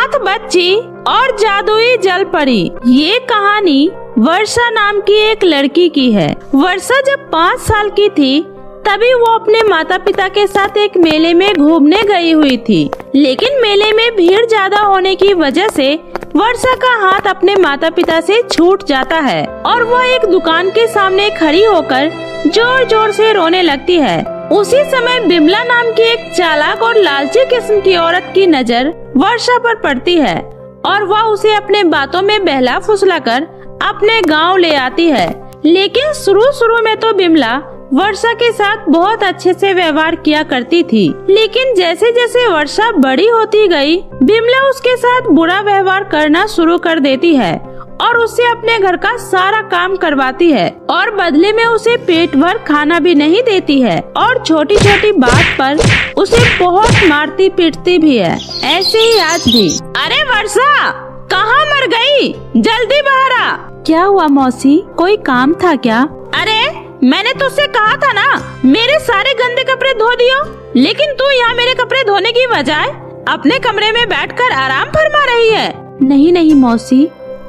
हाथ बच्ची और जादुई जल परी। ये कहानी वर्षा नाम की एक लड़की की है। वर्षा जब 5 साल की थी तभी वो अपने माता पिता के साथ एक मेले में घूमने गई हुई थी, लेकिन मेले में भीड़ ज्यादा होने की वजह से वर्षा का हाथ अपने माता पिता से छूट जाता है और वो एक दुकान के सामने खड़ी होकर जोर जोर से रोने लगती है। उसी समय बिमला नाम की एक चालाक और लालची किस्म की औरत की नजर वर्षा पर पड़ती है और वह उसे अपने बातों में बहला फुसलाकर अपने गांव ले आती है। लेकिन शुरू में तो बिमला वर्षा के साथ बहुत अच्छे से व्यवहार किया करती थी, लेकिन जैसे जैसे वर्षा बड़ी होती गई, बिमला उसके साथ बुरा व्यवहार करना शुरू कर देती है और उससे अपने घर का सारा काम करवाती है और बदले में उसे पेट भर खाना भी नहीं देती है और छोटी छोटी बात पर उसे बहुत मारती पीटती भी है। ऐसे ही आज भी। अरे वर्षा, कहाँ मर गई? जल्दी बाहर आ। क्या हुआ मौसी, कोई काम था क्या? अरे मैंने तुझसे कहा था ना मेरे सारे गंदे कपड़े धो दियो, लेकिन तू यहाँ मेरे कपड़े धोने की बजाय अपने कमरे में बैठकर आराम फरमा रही है। नहीं मौसी,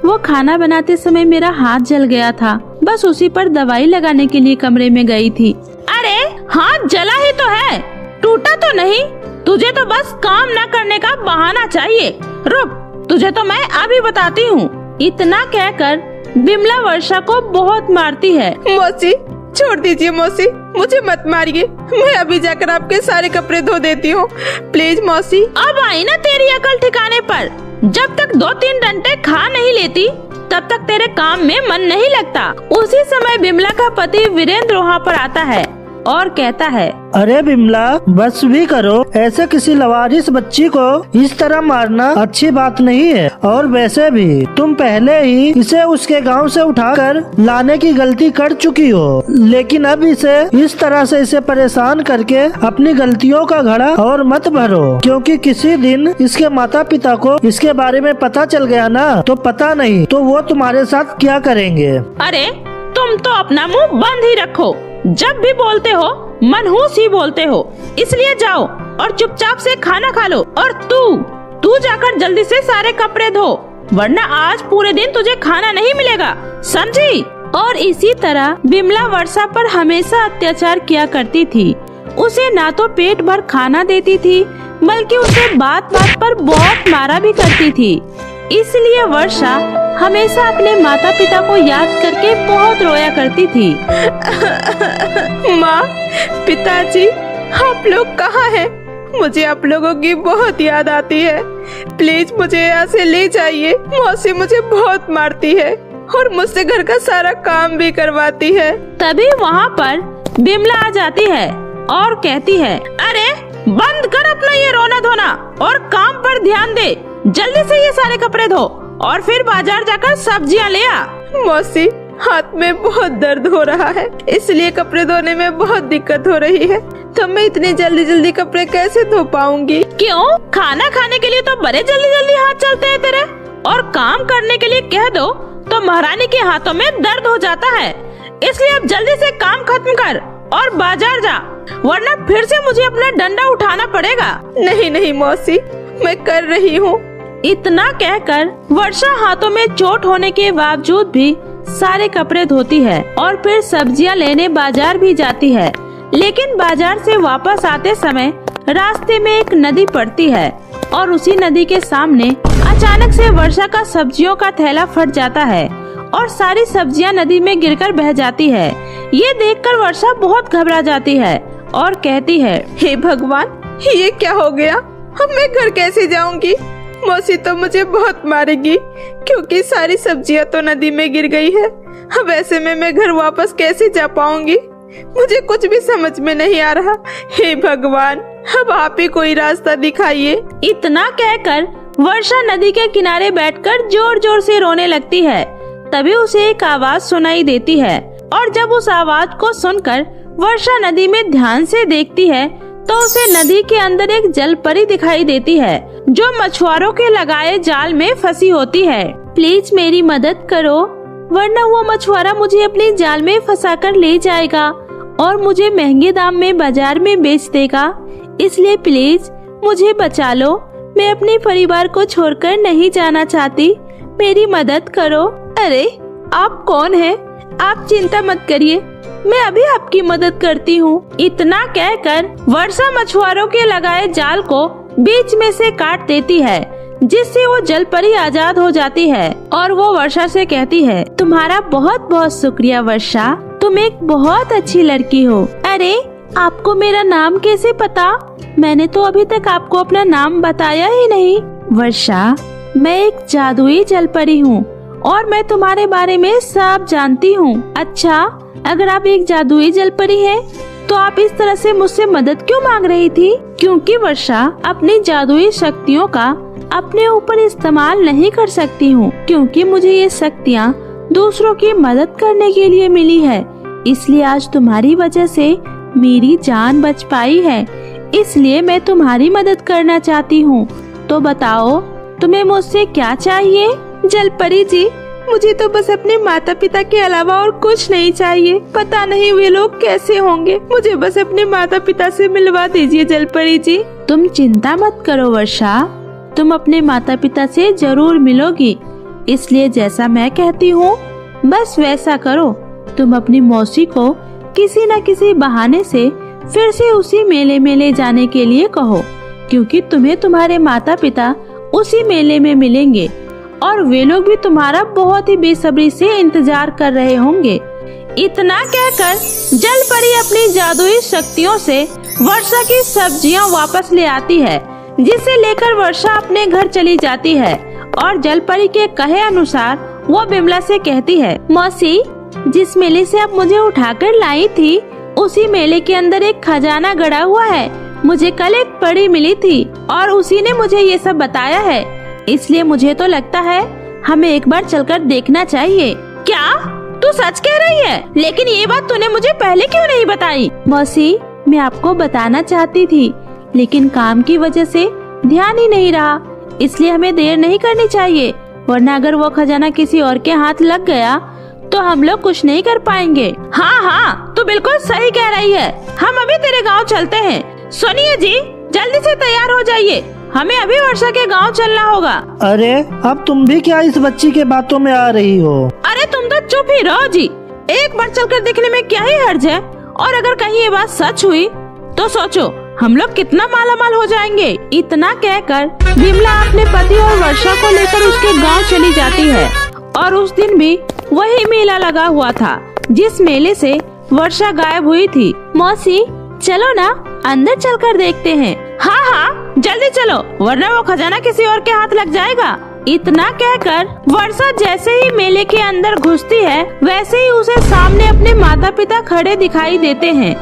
वो खाना बनाते समय मेरा हाथ जल गया था, बस उसी पर दवाई लगाने के लिए कमरे में गई थी। अरे हाथ जला ही तो है, टूटा तो नहीं। तुझे तो बस काम न करने का बहाना चाहिए। रुक, तुझे तो मैं अभी बताती हूँ। इतना कहकर बिमला वर्षा को बहुत मारती है। मौसी छोड़ दीजिए मौसी, मुझे मत मारिए, मैं अभी जाकर आपके सारे कपड़े धो देती हूँ, प्लीज मौसी। अब आई ना तेरी अकल ठिकाने पर। जब तक 2-3 डंडे खा नहीं लेती तब तक तेरे काम में मन नहीं लगता। उसी समय बिमला का पति वीरेंद्र वहाँ पर आता है और कहता है, अरे बिमला, बस भी करो, ऐसे किसी लवारिस बच्ची को इस तरह मारना अच्छी बात नहीं है। और वैसे भी तुम पहले ही इसे उसके गांव से उठाकर लाने की गलती कर चुकी हो, लेकिन अब इसे इस तरह से इसे परेशान करके अपनी गलतियों का घड़ा और मत भरो, क्योंकि किसी दिन इसके माता पिता को इसके बारे में पता चल गया ना, तो पता नहीं तो वो तुम्हारे साथ क्या करेंगे। अरे तुम तो अपना मुंह बंद ही रखो, जब भी बोलते हो मनहूस ही बोलते हो। इसलिए जाओ और चुपचाप से खाना खा लो और तू जाकर जल्दी से सारे कपड़े धो, वरना आज पूरे दिन तुझे खाना नहीं मिलेगा, समझी? और इसी तरह बिमला वर्षा पर हमेशा अत्याचार किया करती थी। उसे ना तो पेट भर खाना देती थी, बल्कि उसे बात बात पर बहुत मारा भी करती थी। इसलिए वर्षा हमेशा अपने माता पिता को याद करके बहुत रोया करती थी। माँ, पिताजी, आप लोग कहाँ हैं? मुझे आप लोगों की बहुत याद आती है, प्लीज मुझे यहाँ से ले जाइए। मौसी मुझे बहुत मारती है और मुझसे घर का सारा काम भी करवाती है। तभी वहाँ पर बिमला आ जाती है और कहती है, अरे बंद कर अपना ये रोना धोना और काम पर ध्यान दे। जल्दी से ये सारे कपड़े धो और फिर बाजार जाकर सब्जियां ले आ। मौसी, हाथ में बहुत दर्द हो रहा है, इसलिए कपड़े धोने में बहुत दिक्कत हो रही है, तो मैं इतनी जल्दी कपड़े कैसे धो पाऊंगी? क्यों? खाना खाने के लिए तो बड़े जल्दी हाथ चलते हैं तेरे, और काम करने के लिए कह दो तो महारानी के हाथों में दर्द हो जाता है। इसलिए अब जल्दी से काम खत्म कर और बाजार जा, वरना फिर से मुझे अपना डंडा उठाना पड़ेगा। नहीं मौसी, मैं कर रही हूँ। इतना कहकर वर्षा हाथों में चोट होने के बावजूद भी सारे कपड़े धोती है और फिर सब्जियां लेने बाजार भी जाती है। लेकिन बाजार से वापस आते समय रास्ते में एक नदी पड़ती है और उसी नदी के सामने अचानक से वर्षा का सब्जियों का थैला फट जाता है और सारी सब्जियां नदी में गिरकर बह जाती है। ये देखकर वर्षा बहुत घबरा जाती है और कहती है, हे भगवान, ये क्या हो गया? अब मैं घर कैसे जाऊंगी? मौसी तो मुझे बहुत मारेगी, क्योंकि सारी सब्जियां तो नदी में गिर गई है। अब ऐसे में मैं घर वापस कैसे जा पाऊंगी? मुझे कुछ भी समझ में नहीं आ रहा। हे भगवान, अब आप ही कोई रास्ता दिखाइए। इतना कहकर वर्षा नदी के किनारे बैठकर जोर जोर से रोने लगती है। तभी उसे एक आवाज सुनाई देती है और जब उस आवाज को सुनकर वर्षा नदी में ध्यान से देखती है तो उसे नदी के अंदर एक जल परी दिखाई देती है, जो मछुआरों के लगाए जाल में फंसी होती है। प्लीज मेरी मदद करो, वरना वो मछुआरा मुझे अपने जाल में फंसाकर ले जाएगा और मुझे महंगे दाम में बाजार में बेच देगा। इसलिए प्लीज मुझे बचा लो, मैं अपने परिवार को छोड़कर नहीं जाना चाहती, मेरी मदद करो। अरे आप कौन हैं? आप चिंता मत करिए, मैं अभी आपकी मदद करती हूँ। इतना कहकर वर्षा मछुआरों के लगाए जाल को बीच में से काट देती है, जिससे वो जल परी आजाद हो जाती है और वो वर्षा से कहती है, तुम्हारा बहुत बहुत शुक्रिया वर्षा, तुम एक बहुत अच्छी लड़की हो। अरे आपको मेरा नाम कैसे पता? मैंने तो अभी तक आपको अपना नाम बताया ही नहीं। वर्षा, मैं एक जादुई जल परी हूँ और मैं तुम्हारे बारे में सब जानती हूँ। अच्छा, अगर आप एक जादुई जल परी हैं, तो आप इस तरह से मुझसे मदद क्यों मांग रही थी? क्योंकि वर्षा अपनी जादुई शक्तियों का अपने ऊपर इस्तेमाल नहीं कर सकती हूँ, क्योंकि मुझे ये शक्तियाँ दूसरों की मदद करने के लिए मिली है। इसलिए आज तुम्हारी वजह से मेरी जान बच पाई है, इसलिए मैं तुम्हारी मदद करना चाहती हूँ। तो बताओ, तुम्हें मुझसे क्या चाहिए? जल परी जी, मुझे तो बस अपने माता पिता के अलावा और कुछ नहीं चाहिए। पता नहीं वे लोग कैसे होंगे, मुझे बस अपने माता पिता से मिलवा दीजिए जल परी जी। तुम चिंता मत करो वर्षा, तुम अपने माता पिता से जरूर मिलोगी। इसलिए जैसा मैं कहती हूँ बस वैसा करो। तुम अपनी मौसी को किसी न किसी बहाने से फिर से उसी मेले में ले जाने के लिए कहो, क्योंकि तुम्हें तुम्हारे माता पिता उसी मेले में मिलेंगे और वे लोग भी तुम्हारा बहुत ही बेसब्री से इंतजार कर रहे होंगे। इतना कहकर जल परी अपनी जादुई शक्तियों से वर्षा की सब्जियां वापस ले आती है, जिसे लेकर वर्षा अपने घर चली जाती है और जल परी के कहे अनुसार वो बिमला से कहती है, मौसी, जिस मेले से आप मुझे उठाकर लाई थी, उसी मेले के अंदर एक खजाना गड़ा हुआ है। मुझे कल एक परी मिली थी और उसी ने मुझे ये सब बताया है, इसलिए मुझे तो लगता है हमें एक बार चलकर देखना चाहिए। क्या तू सच कह रही है? लेकिन ये बात तूने मुझे पहले क्यों नहीं बताई? मौसी, मैं आपको बताना चाहती थी, लेकिन काम की वजह से ध्यान ही नहीं रहा, इसलिए हमें देर नहीं करनी चाहिए, वरना अगर वो खजाना किसी और के हाथ लग गया तो हम लोग कुछ नहीं कर पाएंगे। हाँ हाँ, तू बिल्कुल सही कह रही है, हम अभी तेरे गाँव चलते हैं। सुनिए जी, जल्दी से तैयार हो जाइए, हमें अभी वर्षा के गांव चलना होगा। अरे अब तुम भी क्या इस बच्ची के बातों में आ रही हो? अरे तुम तो चुप ही रहो जी, एक बार चलकर देखने में क्या ही हर्ज है। और अगर कहीं ये बात सच हुई तो सोचो हम लोग कितना मालामाल हो जाएंगे। इतना कहकर बिमला अपने पति और वर्षा को लेकर उसके गांव चली जाती है और उस दिन भी वही मेला लगा हुआ था जिस मेले से वर्षा गायब हुई थी। मौसी, चलो ना अंदर चलकर देखते हैं। हाँ हाँ, जल्दी चलो, वरना वो खजाना किसी और के हाथ लग जाएगा। इतना कहकर वर्षा जैसे ही मेले के अंदर घुसती है, वैसे ही उसे सामने अपने माता पिता खड़े दिखाई देते हैं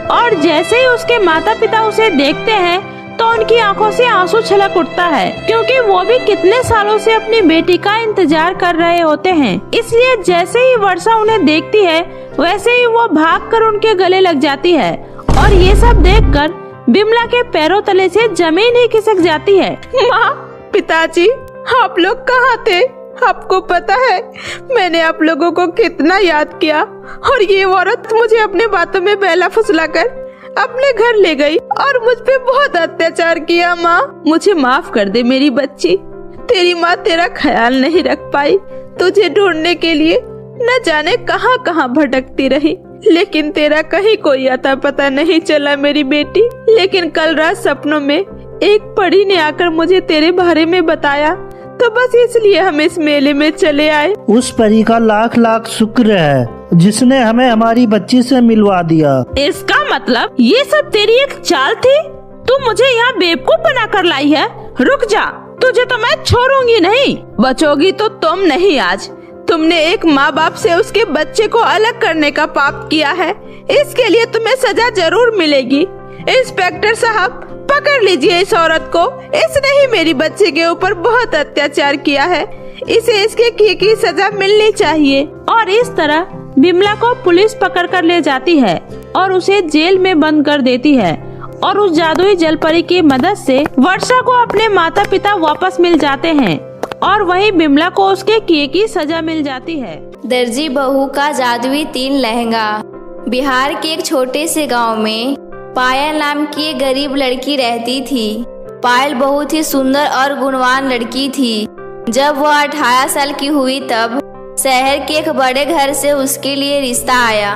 और जैसे ही उसके माता पिता उसे देखते हैं तो उनकी आंखों से आंसू छलक उठता है, क्योंकि वो भी कितने सालों से अपनी बेटी का इंतजार कर रहे होते हैं। इसलिए जैसे ही वर्षा उन्हें देखती है, वैसे ही वो भागकर उनके गले लग जाती है और ये सब देखकर बिमला के पैरों तले से जमीन ही खिसक जाती है। माँ, पिताजी, आप लोग कहाँ थे? आपको पता है मैंने आप लोगों को कितना याद किया और ये औरत मुझे अपने बातों में बहला फुसलाकर अपने घर ले गई और मुझ पे बहुत अत्याचार किया। माँ, मुझे माफ कर दे मेरी बच्ची, तेरी माँ तेरा ख्याल नहीं रख पाई, तुझे ढूंढने के लिए न जाने कहां कहां भटकती रही, लेकिन तेरा कहीं कोई अता पता नहीं चला मेरी बेटी। लेकिन कल रात सपनों में एक परी ने आकर मुझे तेरे बारे में बताया, तो बस इसलिए हम इस मेले में चले आए। उस परी का लाख लाख शुक्र है जिसने हमें हमारी बच्ची से मिलवा दिया। इसका मतलब ये सब तेरी एक चाल थी? तू मुझे यहाँ बेवकूफ बना कर लाई है? रुक जा, तुझे तो मैं छोड़ूंगी नहीं। बचोगी तो तुम नहीं। आज तुमने एक माँ बाप से उसके बच्चे को अलग करने का पाप किया है, इसके लिए तुम्हें सजा जरूर मिलेगी। इंस्पेक्टर साहब, पकड़ लीजिए इस औरत को, इसने ही मेरी बच्चे के ऊपर बहुत अत्याचार किया है, इसे इसके किए की सजा मिलनी चाहिए। और इस तरह बिमला को पुलिस पकड़ कर ले जाती है और उसे जेल में बंद कर देती है और उस जादुई जलपरी की मदद से वर्षा को अपने माता पिता वापस मिल जाते हैं और वहीं बिमला को उसके किए की सजा मिल जाती है। दर्जी बहू का जादुई 3 लहंगा। बिहार के एक छोटे से गांव में पायल नाम की एक गरीब लड़की रहती थी। पायल बहुत ही सुंदर और गुणवान लड़की थी। जब वह 18 साल की हुई तब शहर के एक बड़े घर से उसके लिए रिश्ता आया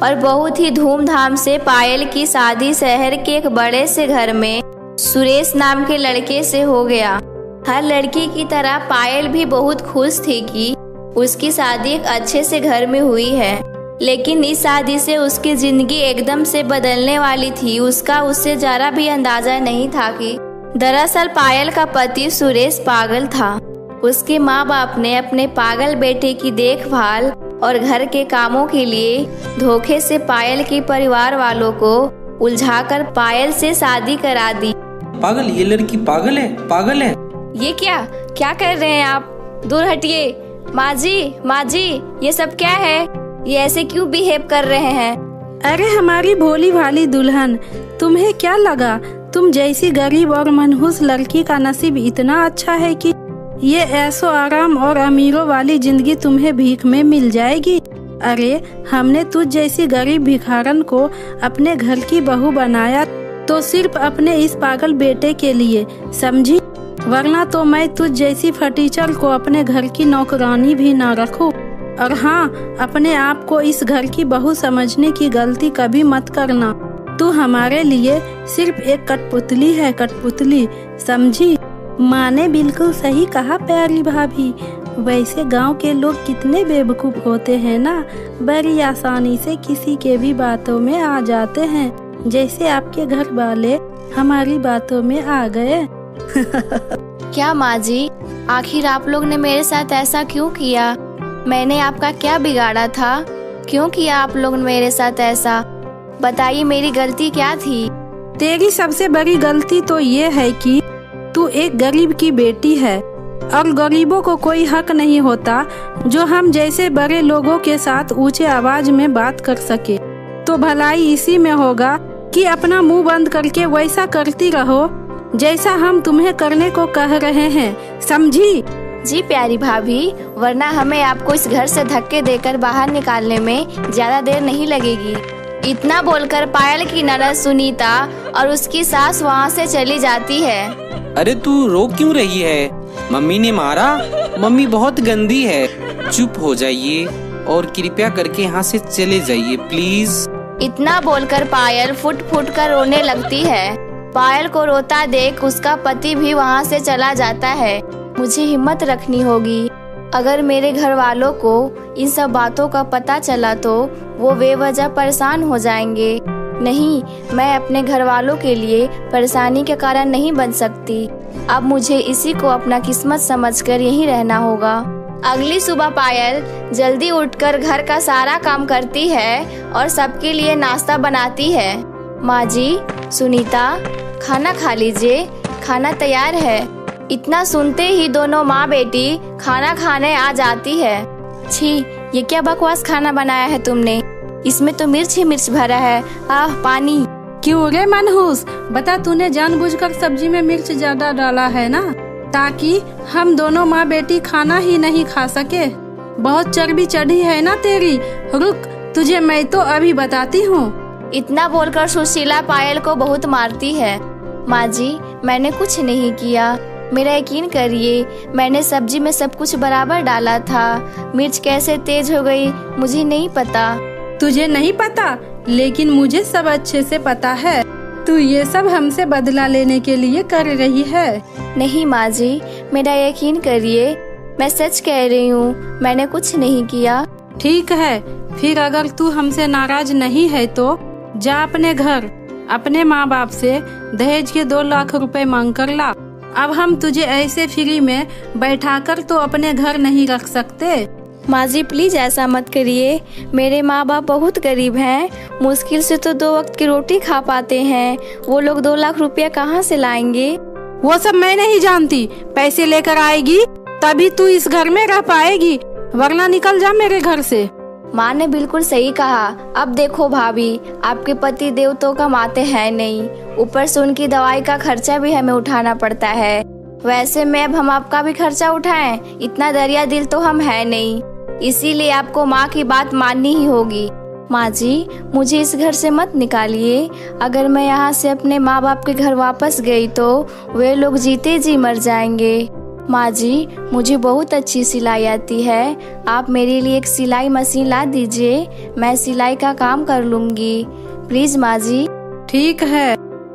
और बहुत ही धूमधाम से पायल की शादी शहर के एक बड़े से घर में सुरेश नाम के लड़के से हो गया। हर लड़की की तरह पायल भी बहुत खुश थी कि उसकी शादी एक अच्छे से घर में हुई है, लेकिन इस शादी से उसकी जिंदगी एकदम से बदलने वाली थी। उसका उससे जरा भी अंदाजा नहीं था कि दरअसल पायल का पति सुरेश पागल था। उसके माँ बाप ने अपने पागल बेटे की देखभाल और घर के कामों के लिए धोखे से पायल के परिवार वालों को उलझाकर पायल से शादी करा दी। पागल, ये लड़की पागल है, पागल है। ये क्या कर रहे हैं आप? दूर हटिए। माँ जी ये सब क्या है? ये ऐसे क्यों बिहेव कर रहे हैं? अरे हमारी भोली भाली दुल्हन, तुम्हें क्या लगा तुम जैसी गरीब और मनहूस लड़की का नसीब इतना अच्छा है कि ये ऐशो आराम और अमीरों वाली जिंदगी तुम्हें भीख में मिल जाएगी? अरे हमने तुझ जैसी गरीब भिखारन को अपने घर की बहू बनाया तो सिर्फ अपने इस पागल बेटे के लिए, समझी? वरना तो मैं तुझ जैसी फटीचर को अपने घर की नौकरानी भी ना रखूं। और हाँ, अपने आप को इस घर की बहू समझने की गलती कभी मत करना। तू हमारे लिए सिर्फ एक कठपुतली है, कठपुतली, समझी? माँ ने बिल्कुल सही कहा प्यारी भाभी। वैसे गांव के लोग कितने बेवकूफ होते हैं ना, बड़ी आसानी से किसी के भी बातों में आ जाते हैं, जैसे आपके घर वाले हमारी बातों में आ गए। क्या माँ जी, आखिर आप लोग ने मेरे साथ ऐसा क्यों किया? मैंने आपका क्या बिगाड़ा था? क्यों किया आप लोग ने मेरे साथ ऐसा? बताइए, मेरी गलती क्या थी? तेरी सबसे बड़ी गलती तो ये है कि तू एक गरीब की बेटी है और गरीबों को कोई हक नहीं होता जो हम जैसे बड़े लोगों के साथ ऊंचे आवाज में बात कर सके। तो भलाई इसी में होगा कि अपना मुंह बंद करके वैसा करती रहो जैसा हम तुम्हें करने को कह रहे हैं, समझी? जी प्यारी भाभी, वरना हमें आपको इस घर से धक्के देकर बाहर निकालने में ज्यादा देर नहीं लगेगी। इतना बोलकर पायल की ननद सुनीता और उसकी सास वहाँ से चली जाती है। अरे तू रो क्यों रही है? मम्मी ने मारा? मम्मी बहुत गंदी है। चुप हो जाइए और कृपया करके यहाँ से चले जाइए प्लीज। इतना बोलकर पायल फुट फुट कर रोने लगती है। पायल को रोता देख उसका पति भी वहाँ से चला जाता है। मुझे हिम्मत रखनी होगी। अगर मेरे घर वालों को इन सब बातों का पता चला तो वो बेवजह परेशान हो जाएंगे। नहीं, मैं अपने घर वालों के लिए परेशानी के कारण नहीं बन सकती। अब मुझे इसी को अपना किस्मत समझकर यहीं रहना होगा। अगली सुबह पायल जल्दी उठकर घर का सारा काम करती है और सबके लिए नाश्ता बनाती है। माँ जी, सुनीता, खाना खा लीजिए, खाना तैयार है। इतना सुनते ही दोनों माँ बेटी खाना खाने आ जाती है। छी, ये क्या बकवास खाना बनाया है तुमने? इसमें तो मिर्च ही मिर्च भरा है। आह, पानी। क्यों रे मनहूस, बता, तूने जानबूझकर सब्जी में मिर्च ज्यादा डाला है ना, ताकि हम दोनों माँ बेटी खाना ही नहीं खा सके? बहुत चर्बी चढ़ी है ना तेरी। रुक, तुझे मैं तो अभी बताती हूँ। इतना बोलकर सुशीला पायल को बहुत मारती है। माँ जी, मैंने कुछ नहीं किया, मेरा यकीन करिए। मैंने सब्जी में सब कुछ बराबर डाला था। मिर्च कैसे तेज हो गई मुझे नहीं पता। तुझे नहीं पता, लेकिन मुझे सब अच्छे से पता है। तू ये सब हमसे बदला लेने के लिए कर रही है। नहीं माँ जी, मेरा यकीन करिए, मैं सच कह रही हूँ, मैंने कुछ नहीं किया। ठीक है, फिर अगर तू हमसे नाराज नहीं है तो जा अपने घर अपने माँ बाप से दहेज के 2 लाख रुपए मांग कर ला। अब हम तुझे ऐसे फ्री में बैठाकर तो अपने घर नहीं रख सकते। माँ जी प्लीज ऐसा मत करिए। मेरे माँ बाप बहुत गरीब हैं, मुश्किल से तो 2 वक्त की रोटी खा पाते हैं। वो लोग 2 लाख रुपया कहाँ से लाएंगे? वो सब मैं नहीं जानती। पैसे लेकर आएगी तभी तू इस घर में रह पाएगी, वरना निकल जा मेरे घर से। माँ ने बिल्कुल सही कहा। अब देखो भाभी, आपके पति देव तो कमाते हैं नहीं, ऊपर से उनकी दवाई का खर्चा भी हमें उठाना पड़ता है। वैसे में अब हम आपका भी खर्चा उठाएं, इतना दरिया दिल तो हम है नहीं। इसीलिए आपको माँ की बात माननी ही होगी। माँ जी, मुझे इस घर से मत निकालिए। अगर मैं यहाँ से अपने माँ बाप के घर वापस गई तो वे लोग जीते जी मर जाएंगे। माँ जी, मुझे बहुत अच्छी सिलाई आती है, आप मेरे लिए एक सिलाई मशीन ला दीजिए, मैं सिलाई का काम कर लूँगी, प्लीज माँ जी। ठीक है।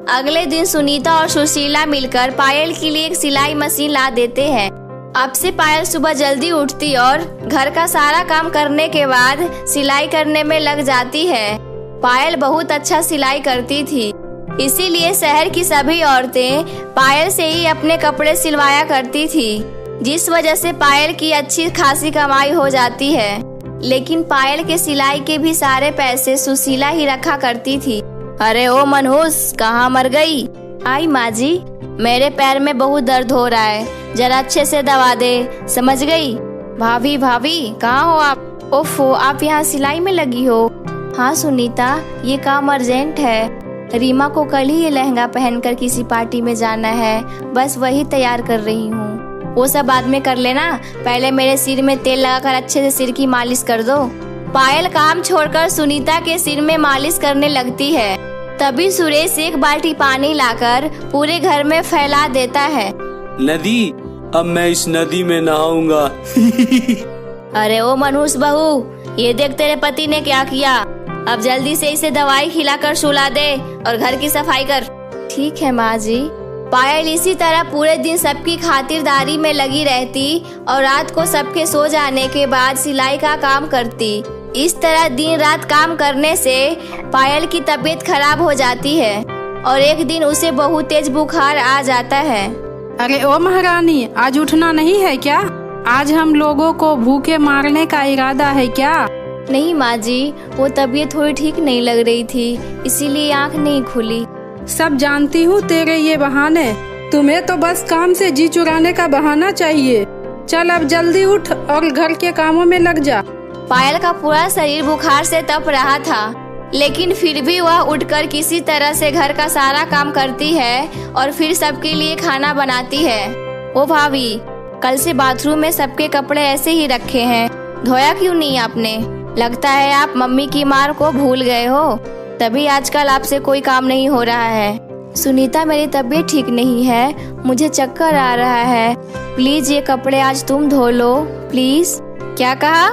अगले दिन सुनीता और सुशीला मिलकर पायल के लिए एक सिलाई मशीन ला देते हैं। अब से पायल सुबह जल्दी उठती और घर का सारा काम करने के बाद सिलाई करने में लग जाती है। पायल बहुत अच्छा सिलाई करती थी, इसीलिए शहर की सभी औरतें पायल से ही अपने कपड़े सिलवाया करती थी, जिस वजह से पायल की अच्छी खासी कमाई हो जाती है। लेकिन पायल के सिलाई के भी सारे पैसे सुशीला ही रखा करती थी। अरे ओ मनहूस, कहाँ मर गई? आई माँ जी, मेरे पैर में बहुत दर्द हो रहा है, जरा अच्छे से दवा दे, समझ गई? भाभी भाभी कहाँ हो आप? ओफो, आप यहाँ सिलाई में लगी हो? हाँ सुनीता, ये काम अर्जेंट है। रीमा को कल ही ये लहंगा पहनकर किसी पार्टी में जाना है, बस वही तैयार कर रही हूँ। वो सब बाद में कर लेना, पहले मेरे सिर में तेल लगाकर अच्छे से सिर की मालिश कर दो। पायल काम छोड़कर सुनीता के सिर में मालिश करने लगती है। तभी सुरेश एक बाल्टी पानी लाकर पूरे घर में फैला देता है। नदी, अब मैं इस नदी में नहाऊंगा। अरे ओ मनहूस बहू, ये देख तेरे पति ने क्या किया। अब जल्दी से इसे दवाई खिलाकर सुला दे और घर की सफाई कर। ठीक है माँ जी। पायल इसी तरह पूरे दिन सबकी खातिरदारी में लगी रहती और रात को सबके सो जाने के बाद सिलाई का काम करती। इस तरह दिन रात काम करने से पायल की तबीयत खराब हो जाती है और एक दिन उसे बहुत तेज बुखार आ जाता है। अरे ओ महारानी, आज उठना नहीं है क्या? आज हम लोगों को भूखे मारने का इरादा है क्या? नहीं माँ जी, वो तबीयत थोड़ी ठीक नहीं लग रही थी, इसीलिए आँख नहीं खुली। सब जानती हूँ तेरे ये बहाने, तुम्हें तो बस काम से जी चुराने का बहाना चाहिए। चल अब जल्दी उठ और घर के कामों में लग जा। पायल का पूरा शरीर बुखार से तप रहा था, लेकिन फिर भी वह उठकर किसी तरह से घर का सारा काम करती है और फिर सबके लिए खाना बनाती है। ओ भाभी, कल से बाथरूम में सबके कपड़े ऐसे ही रखे हैं, धोया क्यों नहीं आपने? लगता है आप मम्मी की मार को भूल गए हो, तभी आजकल आपसे कोई काम नहीं हो रहा है। सुनीता, मेरी तबीयत ठीक नहीं है, मुझे चक्कर आ रहा है, प्लीज ये कपड़े आज तुम धो लो प्लीज। क्या कहा?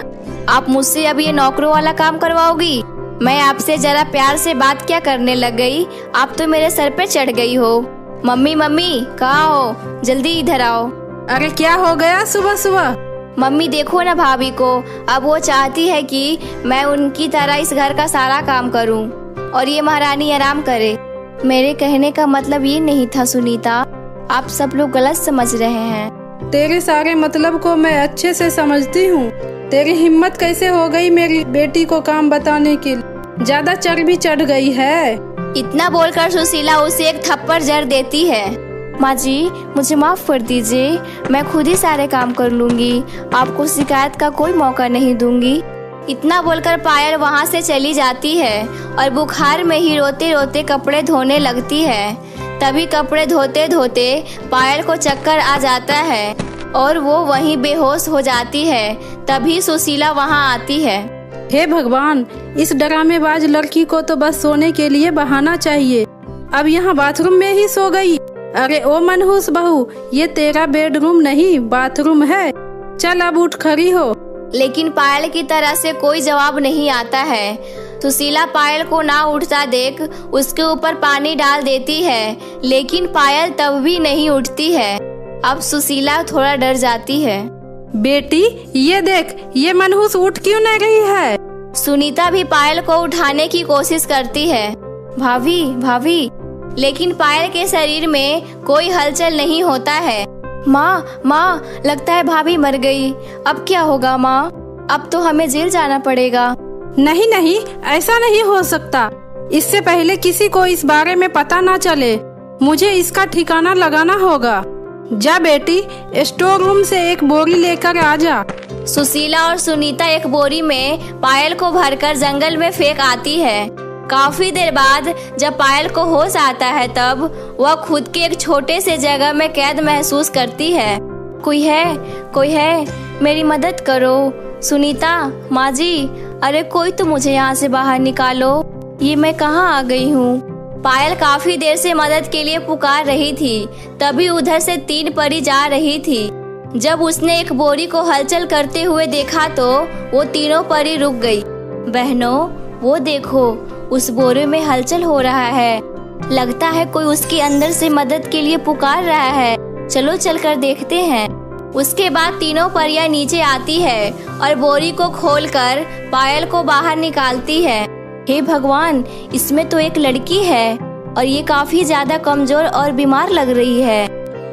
आप मुझसे अब ये नौकरों वाला काम करवाओगी? मैं आपसे जरा प्यार से बात क्या करने लग गई, आप तो मेरे सर पे चढ़ गई हो। मम्मी मम्मी कहाँ हो? जल्दी इधर आओ। अरे क्या हो गया सुबह सुबह? मम्मी देखो ना भाभी को, अब वो चाहती है कि मैं उनकी तरह इस घर का सारा काम करूं और ये महारानी आराम करे। मेरे कहने का मतलब ये नहीं था सुनीता, आप सब लोग गलत समझ रहे हैं। तेरे सारे मतलब को मैं अच्छे से समझती हूँ। तेरी हिम्मत कैसे हो गई मेरी बेटी को काम बताने की? ज्यादा चर्बी चढ़ गई है। इतना बोलकर सुशीला उसे एक थप्पड़ जड़ देती है। माँ जी, मुझे माफ कर दीजिए, मैं खुद ही सारे काम कर लूंगी, आपको शिकायत का कोई मौका नहीं दूंगी। इतना बोलकर पायल वहाँ से चली जाती है और बुखार में ही रोते रोते कपड़े धोने लगती है। तभी कपड़े धोते धोते पायल को चक्कर आ जाता है और वो वहीं बेहोश हो जाती है। तभी सुशीला वहाँ आती है। हे भगवान, इस डरामेबाज लड़की को तो बस सोने के लिए बहाना चाहिए, अब यहाँ बाथरूम में ही सो गई। अरे ओ मनहूस बहू, ये तेरा बेडरूम नहीं बाथरूम है, चल अब उठ खड़ी हो। लेकिन पायल की तरह से कोई जवाब नहीं आता है। सुशीला पायल को ना उठता देख उसके ऊपर पानी डाल देती है, लेकिन पायल तब भी नहीं उठती है। अब सुशीला थोड़ा डर जाती है। बेटी ये देख, ये मनहूस उठ क्यों नहीं रही है? सुनीता भी पायल को उठाने की कोशिश करती है। भाभी भाभी, लेकिन पायल के शरीर में कोई हलचल नहीं होता है। माँ माँ, लगता है भाभी मर गई, अब क्या होगा माँ? अब तो हमें जेल जाना पड़ेगा। नहीं नहीं, ऐसा नहीं हो सकता, इससे पहले किसी को इस बारे में पता ना चले, मुझे इसका ठिकाना लगाना होगा। जा बेटी, स्टोर रूम से एक बोरी लेकर आ जा। सुशीला और सुनीता एक बोरी में पायल को भरकर जंगल में फेंक आती है। काफी देर बाद जब पायल को होश आता है तब वह खुद के एक छोटे से जगह में कैद महसूस करती है। कोई है, मेरी मदद करो। सुनीता, माँ जी, अरे कोई तो मुझे यहाँ से बाहर निकालो, ये मैं कहाँ आ गई हूँ। पायल काफी देर से मदद के लिए पुकार रही थी, तभी उधर से 3 परी जा रही थी। जब उसने एक बोरी को हलचल करते हुए देखा तो वो तीनों परी रुक गई। बहनों, वो देखो, उस बोरे में हलचल हो रहा है। लगता है कोई उसके अंदर से मदद के लिए पुकार रहा है। चलो चलकर देखते हैं। उसके बाद तीनों परियां नीचे आती है और बोरी को खोलकर पायल को बाहर निकालती है। हे भगवान, इसमें तो एक लड़की है और ये काफी ज्यादा कमजोर और बीमार लग रही है।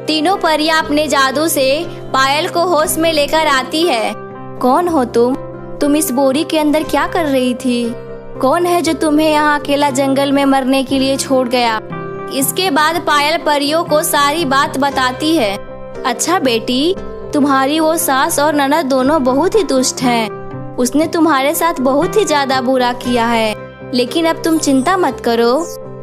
तीनों परियां अपने जादू से पायल को होश में लेकर आती है। कौन हो तुम? तुम इस बोरी के अंदर क्या कर रही थी? कौन है जो तुम्हें यहाँ अकेला जंगल में मरने के लिए छोड़ गया? इसके बाद पायल परियों को सारी बात बताती है। अच्छा बेटी, तुम्हारी वो सास और ननद दोनों बहुत ही दुष्ट हैं। उसने तुम्हारे साथ बहुत ही ज्यादा बुरा किया है, लेकिन अब तुम चिंता मत करो,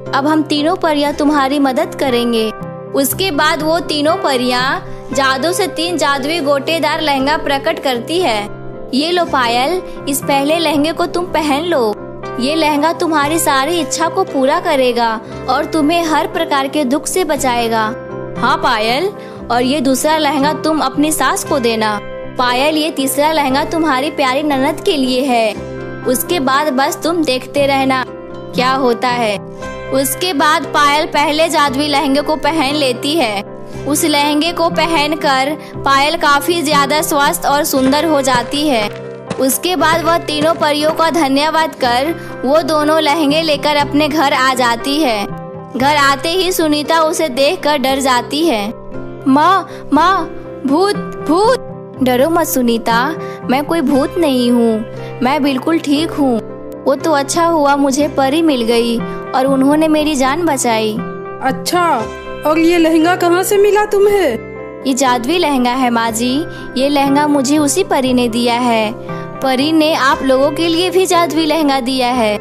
अब हम तीनों परियां तुम्हारी मदद करेंगे। उसके बाद वो तीनों परियां जादू से 3 जादुई गोटेदार लहंगा प्रकट करती है। ये लो पायल, इस पहले लहंगे को तुम पहन लो। ये लहंगा तुम्हारी सारी इच्छा को पूरा करेगा और तुम्हें हर प्रकार के दुख से बचाएगा। हाँ पायल, और ये दूसरा लहंगा तुम अपनी सास को देना। पायल, ये तीसरा लहंगा तुम्हारी प्यारी ननद के लिए है। उसके बाद बस तुम देखते रहना क्या होता है। उसके बाद पायल पहले जादुई लहंगे को पहन लेती है। उस लहंगे को पहनकर पायल काफी ज्यादा स्वस्थ और सुंदर हो जाती है। उसके बाद वह तीनों परियों का धन्यवाद कर वो दोनों लहंगे लेकर अपने घर आ जाती है। घर आते ही सुनीता उसे देखकर डर जाती है। माँ, भूत भूत! डरो मत सुनीता, मैं कोई भूत नहीं हूँ, मैं बिल्कुल ठीक हूँ। वो तो अच्छा हुआ मुझे परी मिल गई और उन्होंने मेरी जान बचाई। अच्छा, और ये लहंगा कहाँ से मिला तुम्हें? ये जादुई लहंगा है माँ जी, ये लहंगा मुझे उसी परी ने दिया है। परी ने आप लोगों के लिए भी जादुई लहंगा दिया है।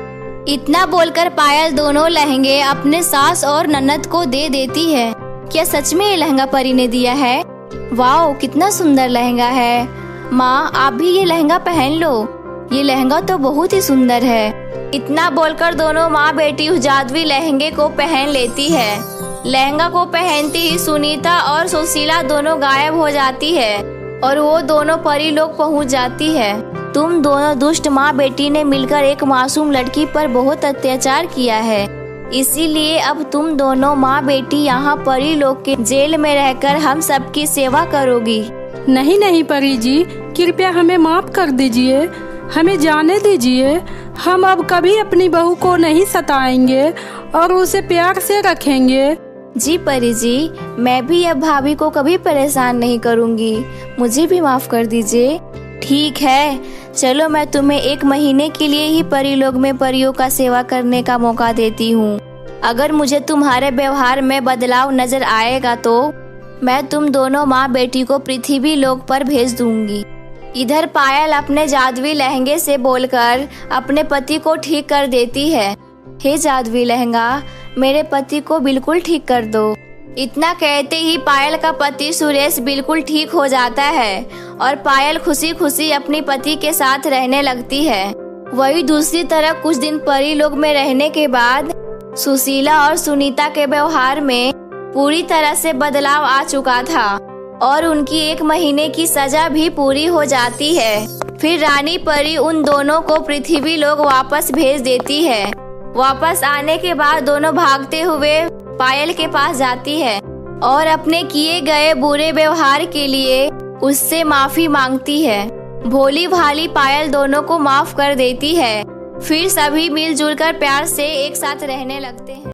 इतना बोलकर पायल दोनों लहंगे अपने सास और ननद को दे देती है। क्या सच में ये लहंगा परी ने दिया है? वाओ, कितना सुंदर लहंगा है। माँ, आप भी ये लहंगा पहन लो, ये लहंगा तो बहुत ही सुंदर है। इतना बोलकर दोनों माँ बेटी उस जादुई लहंगे को पहन लेती है। लहंगा को पहनती ही सुनीता और सुशीला दोनों गायब हो जाती है और वो दोनों परी लोग पहुँच जाती है। तुम दोनों दुष्ट माँ बेटी ने मिलकर एक मासूम लड़की पर बहुत अत्याचार किया है, इसीलिए अब तुम दोनों माँ बेटी यहाँ परी लोग के जेल में रहकर हम सबकी सेवा करोगी। नहीं नहीं परी जी, कृपया हमें माफ कर दीजिए, हमें जाने दीजिए। हम अब कभी अपनी बहू को नहीं सताएंगे और उसे प्यार से रखेंगे। जी परी जी, मैं भी अब भाभी को कभी परेशान नहीं करूँगी, मुझे भी माफ कर दीजिए। ठीक है, चलो मैं तुम्हें 1 महीने के लिए ही परी लोग में परियों का सेवा करने का मौका देती हूँ। अगर मुझे तुम्हारे व्यवहार में बदलाव नजर आएगा तो मैं तुम दोनों माँ बेटी को पृथ्वी लोक पर भेज दूंगी। इधर पायल अपने जादुई लहंगे से बोलकर अपने पति को ठीक कर देती है। हे जादुई लहंगा, मेरे पति को बिल्कुल ठीक कर दो। इतना कहते ही पायल का पति सुरेश बिल्कुल ठीक हो जाता है और पायल खुशी खुशी अपनी पति के साथ रहने लगती है। वही दूसरी तरफ कुछ दिन परी लोग में रहने के बाद सुशीला और सुनीता के व्यवहार में पूरी तरह से बदलाव आ चुका था और उनकी 1 महीने की सजा भी पूरी हो जाती है। फिर रानी परी उन दोनों को पृथ्वी लोग वापस भेज देती है। वापस आने के बाद दोनों भागते हुए पायल के पास जाती है और अपने किए गए बुरे व्यवहार के लिए उससे माफी मांगती है। भोली भाली पायल दोनों को माफ कर देती है। फिर सभी मिलजुल कर प्यार से एक साथ रहने लगते हैं।